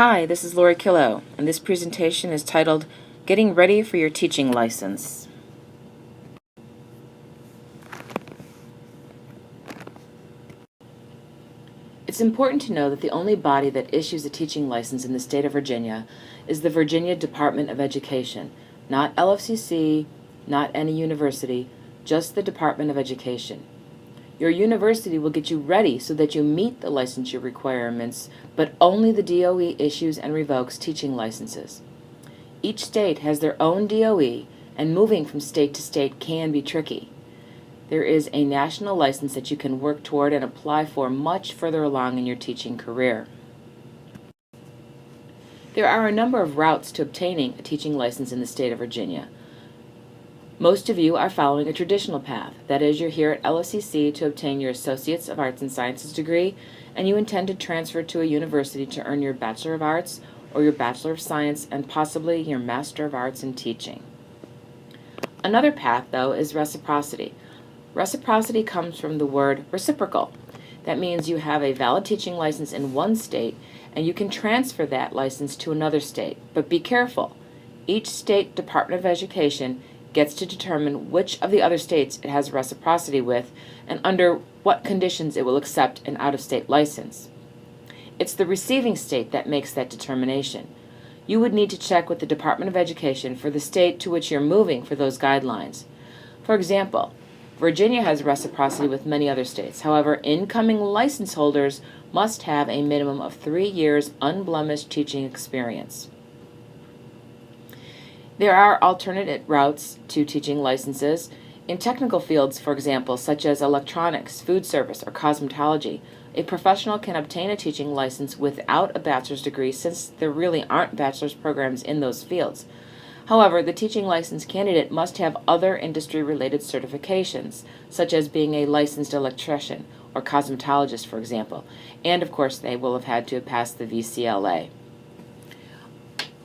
Hi, this is Lori Killow, and this presentation is titled Getting Ready for Your Teaching License. It's important to know that the only body that issues a teaching license in the state of Virginia is the Virginia Department of Education, not LFCC, not any university, just the Department of Education. Your university will get you ready so that you meet the licensure requirements, but only the DOE issues and revokes teaching licenses. Each state has their own DOE, and moving from state to state can be tricky. There is a national license that you can work toward and apply for much further along in your teaching career. There are a number of routes to obtaining a teaching license in the state of Virginia. Most of you are following a traditional path. That is, you're here at LFCC to obtain your Associates of Arts and Sciences degree, and you intend to transfer to a university to earn your Bachelor of Arts or your Bachelor of Science and possibly your Master of Arts in Teaching. Another path, though, is reciprocity. Reciprocity comes from the word reciprocal. That means you have a valid teaching license in one state and you can transfer that license to another state. But be careful. Each state Department of Education gets to determine which of the other states it has reciprocity with and under what conditions it will accept an out-of-state license. It's the receiving state that makes that determination. You would need to check with the Department of Education for the state to which you're moving for those guidelines. For example, Virginia has reciprocity with many other states. However, incoming license holders must have a minimum of 3 years unblemished teaching experience. There are alternate routes to teaching licenses. In technical fields, for example, such as electronics, food service, or cosmetology, a professional can obtain a teaching license without a bachelor's degree since there really aren't bachelor's programs in those fields. However, the teaching license candidate must have other industry-related certifications, such as being a licensed electrician or cosmetologist, for example, and of course they will have had to have passed the VCLA.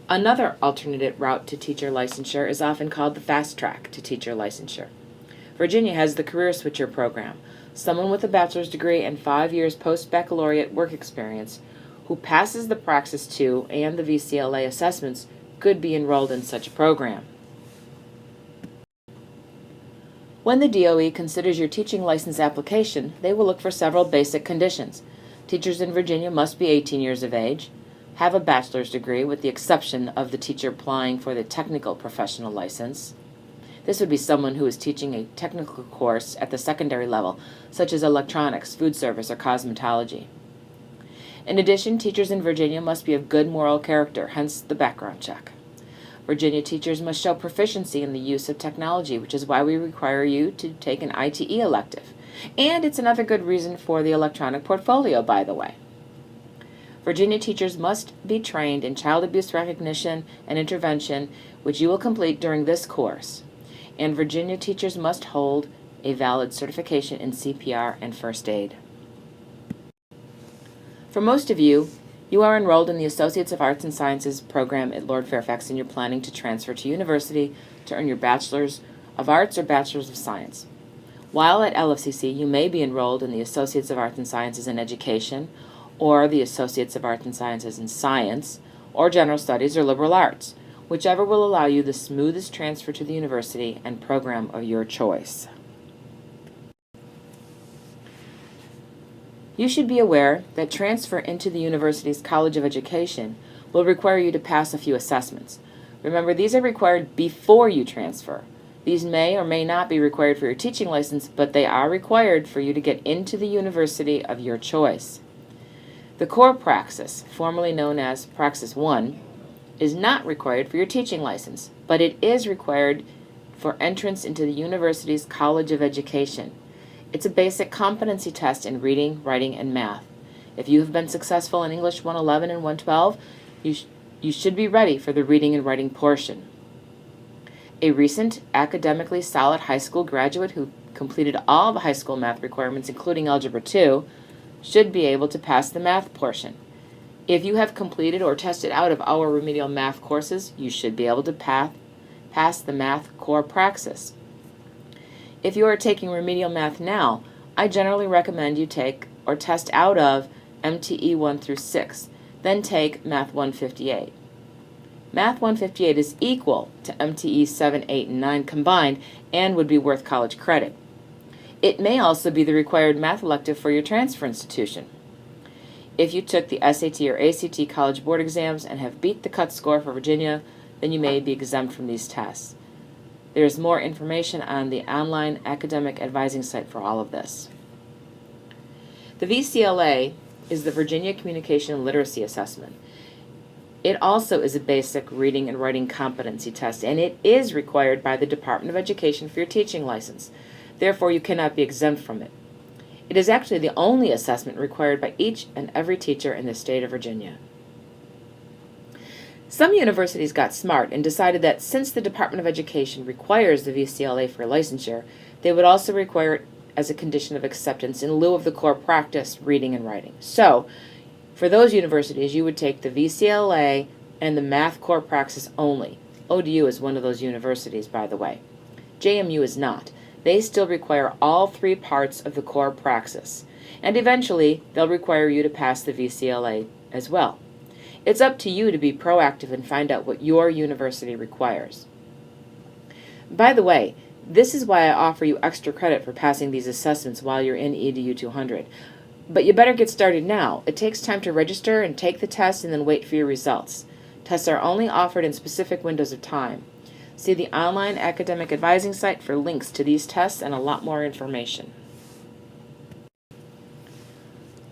Another alternate route to teacher licensure is often called the fast track to teacher licensure. Virginia has the Career Switcher program. Someone with a bachelor's degree and 5 years post-baccalaureate work experience who passes the Praxis 2 and the VCLA assessments could be enrolled in such a program. When the DOE considers your teaching license application, they will look for several basic conditions. Teachers in Virginia must be 18 years of age, have a bachelor's degree with the exception of the teacher applying for the technical professional license. This would be someone who is teaching a technical course at the secondary level, such as electronics, food service, or cosmetology. In addition, teachers in Virginia must be of good moral character, hence the background check. Virginia teachers must show proficiency in the use of technology, which is why we require you to take an ITE elective. And it's another good reason for the electronic portfolio, by the way. Virginia teachers must be trained in child abuse recognition and intervention, which you will complete during this course. And Virginia teachers must hold a valid certification in CPR and first aid. For most of you, you are enrolled in the Associates of Arts and Sciences program at Lord Fairfax and you're planning to transfer to university to earn your Bachelor's of Arts or Bachelor's of Science. While at LFCC, you may be enrolled in the Associates of Arts and Sciences in Education, or the Associates of Arts and Sciences in Science, or General Studies or Liberal Arts, whichever will allow you the smoothest transfer to the university and program of your choice. You should be aware that transfer into the university's College of Education will require you to pass a few assessments. Remember, these are required before you transfer. These may or may not be required for your teaching license, but they are required for you to get into the university of your choice. The core praxis, formerly known as Praxis 1, is not required for your teaching license, but it is required for entrance into the university's College of Education. It's a basic competency test in reading, writing, and math. If you have been successful in English 111 and 112, you should be ready for the reading and writing portion. A recent academically solid high school graduate who completed all the high school math requirements, including Algebra 2, should be able to pass the math portion. If you have completed or tested out of our remedial math courses, you should be able to pass the math core praxis. If you are taking remedial math now, I generally recommend you take or test out of MTE 1 through 6. Then take Math 158. Math 158 is equal to MTE 7, 8, and 9 combined and would be worth college credit. It may also be the required math elective for your transfer institution. If you took the SAT or ACT College Board exams and have beat the cut score for Virginia, then you may be exempt from these tests. There is more information on the online academic advising site for all of this. The VCLA is the Virginia Communication and Literacy Assessment. It also is a basic reading and writing competency test, and it is required by the Department of Education for your teaching license. Therefore, you cannot be exempt from it. It is actually the only assessment required by each and every teacher in the state of Virginia. Some universities got smart and decided that since the Department of Education requires the VCLA for licensure, they would also require it as a condition of acceptance in lieu of the core practice, reading and writing. So, for those universities, you would take the VCLA and the math core praxis only. ODU is one of those universities, by the way. JMU is not. They still require all three parts of the core praxis, and eventually they'll require you to pass the VCLA as well. It's up to you to be proactive and find out what your university requires. By the way, this is why I offer you extra credit for passing these assessments while you're in EDU 200. But you better get started now. It takes time to register and take the test and then wait for your results. Tests are only offered in specific windows of time. See the online academic advising site for links to these tests and a lot more information.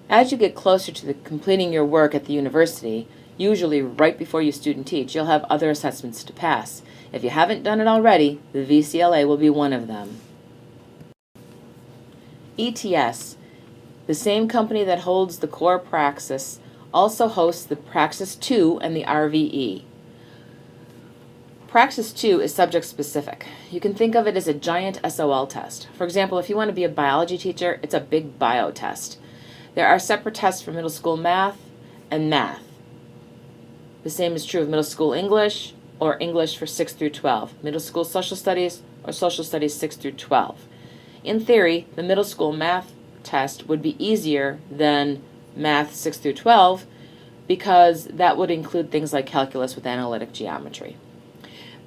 As you get closer to completing your work at the university, usually right before you student teach, you'll have other assessments to pass. If you haven't done it already, the VCLA will be one of them. ETS, the same company that holds the core praxis, also hosts the Praxis 2 and the RVE. Praxis 2 is subject specific. You can think of it as a giant SOL test. For example, if you want to be a biology teacher, it's a big bio test. There are separate tests for middle school math and math. The same is true of middle school English or English for 6 through 12, middle school social studies or social studies 6 through 12. In theory, the middle school math test would be easier than math 6 through 12 because that would include things like calculus with analytic geometry.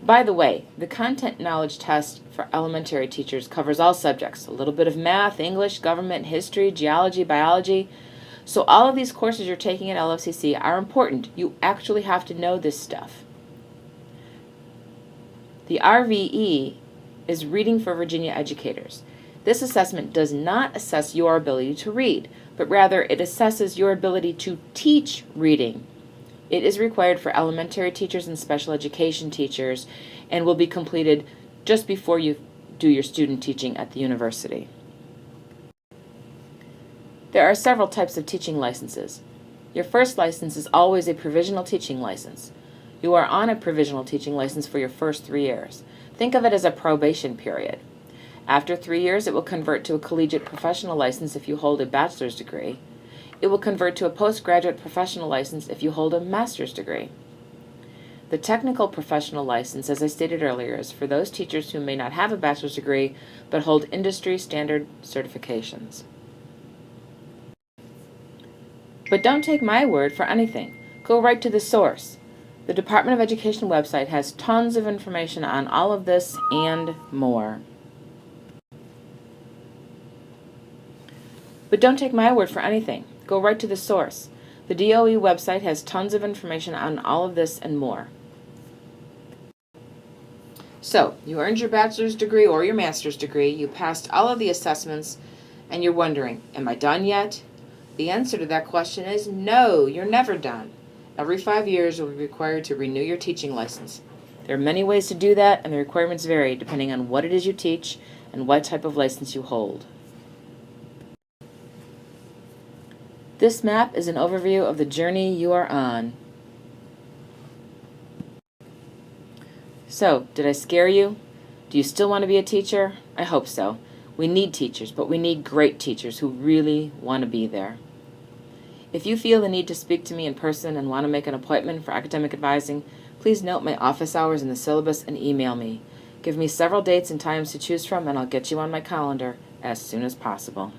By the way, the content knowledge test for elementary teachers covers all subjects, a little bit of math, English, government, history, geology, biology. So all of these courses you're taking at LFCC are important. You actually have to know this stuff. The RVE is Reading for Virginia Educators. This assessment does not assess your ability to read, but rather it assesses your ability to teach reading. It is required for elementary teachers and special education teachers and will be completed just before you do your student teaching at the university. There are several types of teaching licenses. Your first license is always a provisional teaching license. You are on a provisional teaching license for your first 3 years. Think of it as a probation period. After 3 years, it will convert to a collegiate professional license if you hold a bachelor's degree. It will convert to a postgraduate professional license if you hold a master's degree. The technical professional license, as I stated earlier, is for those teachers who may not have a bachelor's degree but hold industry standard certifications. But don't take my word for anything. Go right to the source. The Department of Education website has tons of information on all of this and more. But don't take my word for anything. Go right to the source. The DOE website has tons of information on all of this and more. So, you earned your bachelor's degree or your master's degree, you passed all of the assessments, and you're wondering, am I done yet? The answer to that question is no, you're never done. Every 5 years you'll be required to renew your teaching license. There are many ways to do that, and the requirements vary depending on what it is you teach and what type of license you hold. This map is an overview of the journey you are on. So, did I scare you? Do you still want to be a teacher? I hope so. We need teachers, but we need great teachers who really want to be there. If you feel the need to speak to me in person and want to make an appointment for academic advising, please note my office hours in the syllabus and email me. Give me several dates and times to choose from, and I'll get you on my calendar as soon as possible.